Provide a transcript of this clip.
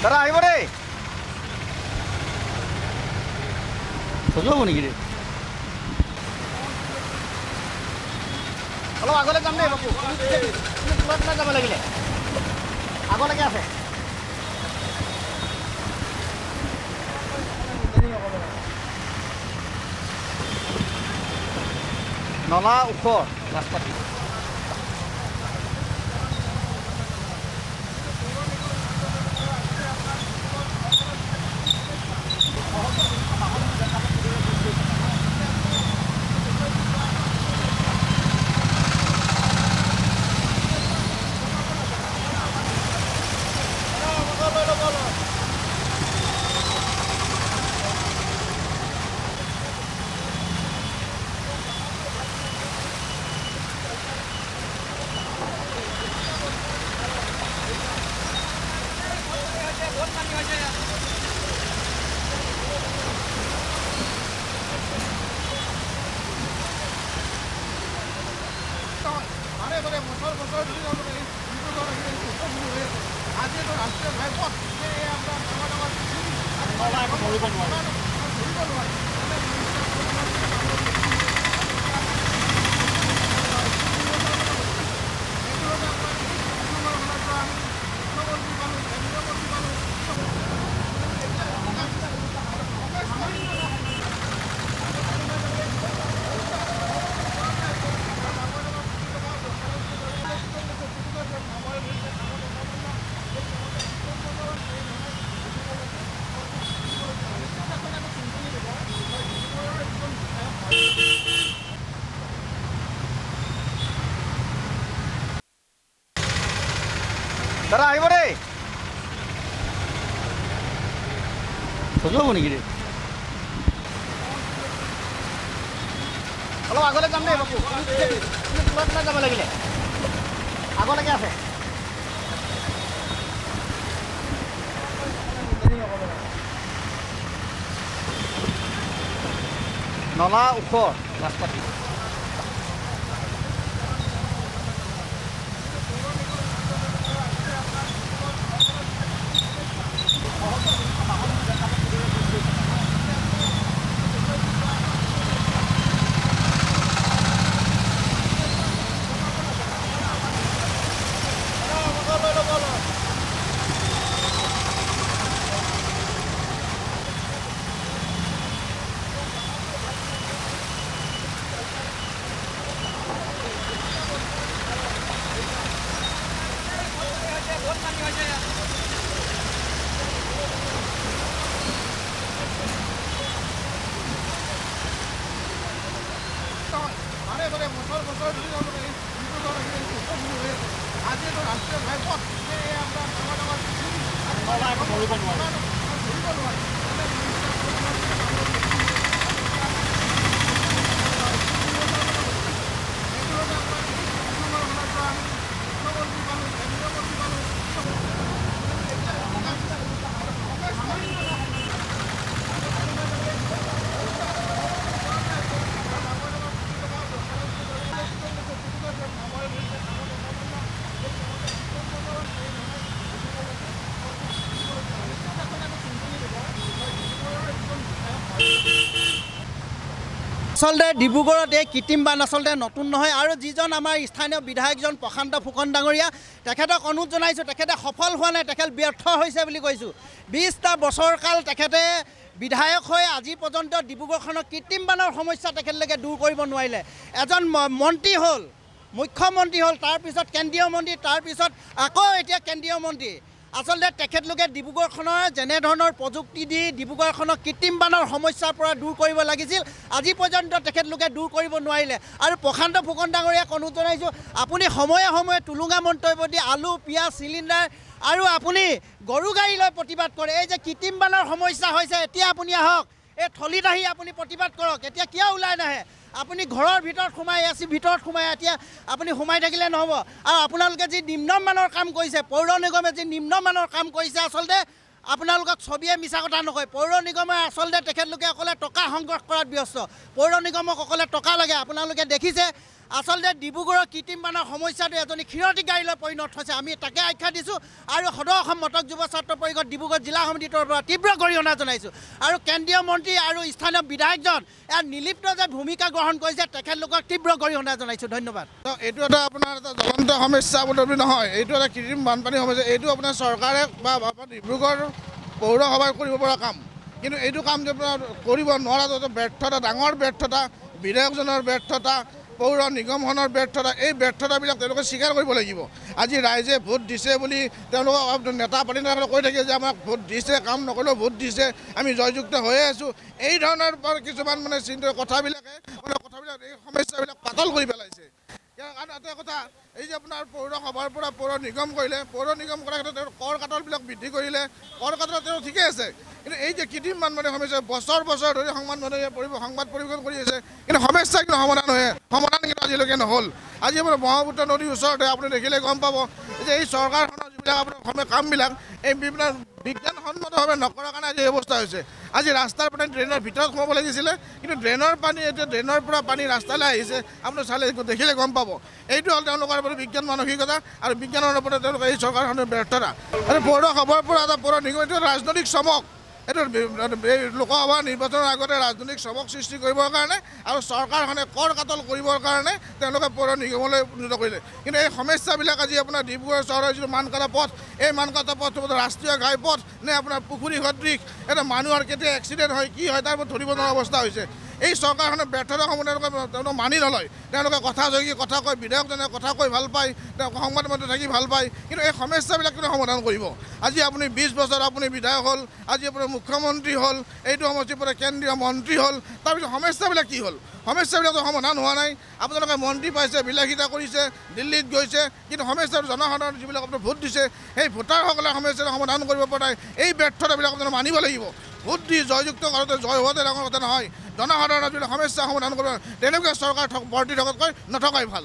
দাদা আহিব দেই সজুৱাব নেকি দেই অলপ আগলৈ যাম দেই বাপু কিমান যাব লাগিলে আগলৈকে আছে নলা ওখ ৰাস্তাটো দাদা আহিব দেই সজুৱাব নেকি দেই অলপ আগলৈ যাম দেই বাপু কিমান যাব লাগিলে আগলৈকে আছে নলা ওখ ৰাস্তাটো আচলতে ডিব্ৰুগড়ত এই কৃত্ৰিম বান আচলতে নতুন নহয় আৰু যিজন আমাৰ স্থানীয় বিধায়কজন প্ৰশান্ত ফুকন ডাঙৰীয়া তেখেতক অনুৰোধ জনাইছোঁ তেখেতে সফল হোৱা নাই তেখেত ব্যৰ্থ হৈছে বুলি কৈছোঁ 20টা বছৰ কাল তেখেতে বিধায়ক হৈ আজি পৰ্যন্ত ডিব্ৰুগড়খনৰ কৃত্ৰিম বানৰ সমস্যা তেখেতলৈকে দূৰ কৰিব নোৱাৰিলে এজন মন্ত্ৰী হ'ল মুখ্যমন্ত্ৰী হ'ল তাৰপিছত কেন্দ্ৰীয় মন্ত্ৰী তাৰপিছত আকৌ এতিয়া কেন্দ্ৰীয় মন্ত্ৰী আচলতে তেখেতলোকে ডিব্ৰুগড়খনৰ যেনে ধৰণৰ প্ৰযুক্তি দি ডিব্ৰুগড়খনৰ কৃত্ৰিম বানৰ সমস্যাৰ পৰা দূৰ কৰিব লাগিছিল আজি পৰ্যন্ত তেখেতলোকে দূৰ কৰিব নোৱাৰিলে আৰু প্ৰশান্ত ফুকন ডাঙৰীয়াক অনুৰোধ জনাইছোঁ আপুনি সময়ে সময়ে টুলুঙা মন্তব্য দি আলু পিঁয়াজ চিলিণ্ডাৰ আৰু আপুনি গৰু গাড়ী লৈ প্ৰতিবাদ কৰে এই যে কৃত্ৰিম বানৰ সমস্যা হৈছে এতিয়া আপুনি আহক এই থলিত আহি আপুনি প্ৰতিবাদ কৰক এতিয়া কিয় ওলাই নাহে আপুনি ঘৰৰ ভিতৰত সোমাই আছে ভিতৰত সোমাই এতিয়া আপুনি সোমাই থাকিলে নহ'ব আৰু আপোনালোকে যি নিম্নমানৰ কাম কৰিছে পৌৰ নিগমে যি নিম্নমানৰ কাম কৰিছে আচলতে আপোনালোকক ছবিয়ে মিছা কথা নকয় পৌৰ নিগমে আচলতে তেখেতলোকে অকলে টকা সংগ্ৰহ কৰাত ব্যস্ত পৌৰ নিগমক অকলে টকা লাগে আপোনালোকে দেখিছে আচলতে ডিব্ৰুগড়ৰ কৃত্ৰিম বানৰ সমস্যাটো এজনী ক্ষীৰতী গাড়ীলৈ পৰিণত হৈছে আমি তাকে আখ্যা দিছোঁ আৰু সদৌ অসম মটক যুৱ ছাত্ৰ পৰিষদ ডিব্ৰুগড় জিলা সমিতিৰ পৰা তীব্ৰ গৰিহণা জনাইছোঁ আৰু কেন্দ্ৰীয় মন্ত্ৰী আৰু স্থানীয় বিধায়কজন ইয়াৰ নিলিপ্ত যে ভূমিকা গ্ৰহণ কৰিছে তেখেতলোকক তীব্ৰ গৰিহণা জনাইছোঁ ধন্যবাদ এইটো এটা আপোনাৰ এটা জ্বলন্ত সমস্যা বুলি নহয় এইটো এটা কৃত্ৰিম বানপানী সমস্যা এইটো আপোনাৰ চৰকাৰে বা ডিব্ৰুগড় পৌৰসভাই কৰিব পৰা কাম কিন্তু এইটো কাম যে আপোনাৰ কৰিব নোৱাৰাটো ব্যৰ্থতা ডাঙৰ ব্যৰ্থতা বিধায়কজনৰ ব্যৰ্থতা পৌৰ নিগমখনৰ ব্যৰ্থতা এই ব্যৰ্থতাবিলাক তেওঁলোকে স্বীকাৰ কৰিব লাগিব আজি ৰাইজে ভোট দিছে বুলি তেওঁলোকক নেতা পাৰ্টিসকলে কৈ থাকে যে আমাক ভোট দিছে কাম নকৰিলেও ভোট দিছে আমি জয়যুক্ত হৈয়ে আছোঁ এই ধৰণৰ কিছুমান মানে কথাবিলাকে এই সমস্যাবিলাক পাতল কৰি পেলাইছে কাৰণ এটা কথা এই যে আপোনাৰ পৌৰসভাৰ পৰা পৌৰ নিগম কৰিলে পৌৰ নিগম কৰাৰ ক্ষেত্ৰত কৰ কাটলবিলাক বৃদ্ধি কৰিলে কৰ কাটল তেওঁ ঠিকে আছে কিন্তু এই যে কৃত্ৰিম বানপানী সমস্যা বছৰ বছৰ ধৰি সংবাদ পৰিৱেশন কৰি আছে কিন্তু সমস্যা কিন্তু সমাধান কিন্তু আজিলৈকে নহ'ল আজি আপোনাৰ ব্ৰহ্মপুত্ৰ নদীৰ ওচৰতে আপুনি দেখিলে গম পাব যে এই চৰকাৰখনৰ যিবিলাক আপোনাৰ কামবিলাক এই বিভিন্ন বিজ্ঞানসন্মতভাৱে নকৰাৰ কাৰণে আজি এই অৱস্থা হৈছে আজি ৰাস্তাৰ পানী ড্ৰেইনৰ ভিতৰত সোমাব লাগিছিলে কিন্তু ড্ৰেইনৰ পানী এতিয়া ড্ৰেইনৰ পৰা পানী ৰাস্তালৈ আহিছে আপুনি চালে দেখিলে গম পাব এইটো হ'ল তেওঁলোকৰ প্ৰতি বিজ্ঞান মানসিকতা আৰু বিজ্ঞানৰ ওপৰত তেওঁলোকৰ এই চৰকাৰখনৰ ব্যৰ্থতা আৰু পৌৰসভাৰ পৰা এটা পৌৰ নিগম এইটো ৰাজনৈতিক চমক এইটো লোকসভা নিৰ্বাচনৰ আগতে ৰাজনৈতিক চমক সৃষ্টি কৰিবৰ কাৰণে আৰু চৰকাৰখনে কৰ কাটল কৰিবৰ কাৰণে তেওঁলোকে পৌৰ নিগমলৈ উন্নীত কৰিলে কিন্তু এই সমস্যাবিলাক আজি আপোনাৰ ডিব্ৰুগড় চহৰৰ যিটো মানকাটা পথ এই মানকাটা পথটো ৰাষ্ট্ৰীয় ঘাইপথ নে আপোনাৰ পুখুৰী সদৃশ এটা মানুহৰ কেতিয়া এক্সিডেণ্ট হয় কি হয় তাৰ ওপৰত ধৰিব নোৱাৰা অৱস্থা হৈছে এই চৰকাৰখনে ব্যৰ্থতাসমূহ তেওঁলোকে মানি নলয় তেওঁলোকে কথা কয় বিধায়কজনে কথা কৈ ভাল পায় তেওঁ সংবাদ মাধ্যমত থাকি ভাল পায় কিন্তু এই সমস্যাবিলাক কিন্তু সমাধান কৰিব আজি আপুনি 20 বছৰ আপুনি বিধায়ক হ'ল আজি আপোনাৰ মুখ্যমন্ত্ৰী হ'ল এইটো সমষ্টিৰ পৰা কেন্দ্ৰীয় মন্ত্ৰী হ'ল তাৰপিছত সমস্যাবিলাক কি হ'ল সমস্যাবিলাকতো সমাধান হোৱা নাই আপোনালোকে মন্ত্ৰী পাইছে বিলাসিতা কৰিছে দিল্লীত গৈছে কিন্তু সমস্যাৰ জনসাধাৰণ যিবিলাক আপোনাৰ ভোট দিছে সেই ভোটাৰসকলে সমস্যাৰ সমাধান কৰিব পৰা নাই এই ব্যৰ্থতাবিলাক আপোনালোকে মানিব লাগিব ভোট দি জয়যুক্ত কৰোঁতে জয় হোৱাতে ডাঙৰ কথা নহয় জনসাধাৰণৰ যিবিলাক সমস্যা সমাধান কৰিব তেনেকুৱা চৰকাৰ বৰ্তি থকাতকৈ নথকাই ভাল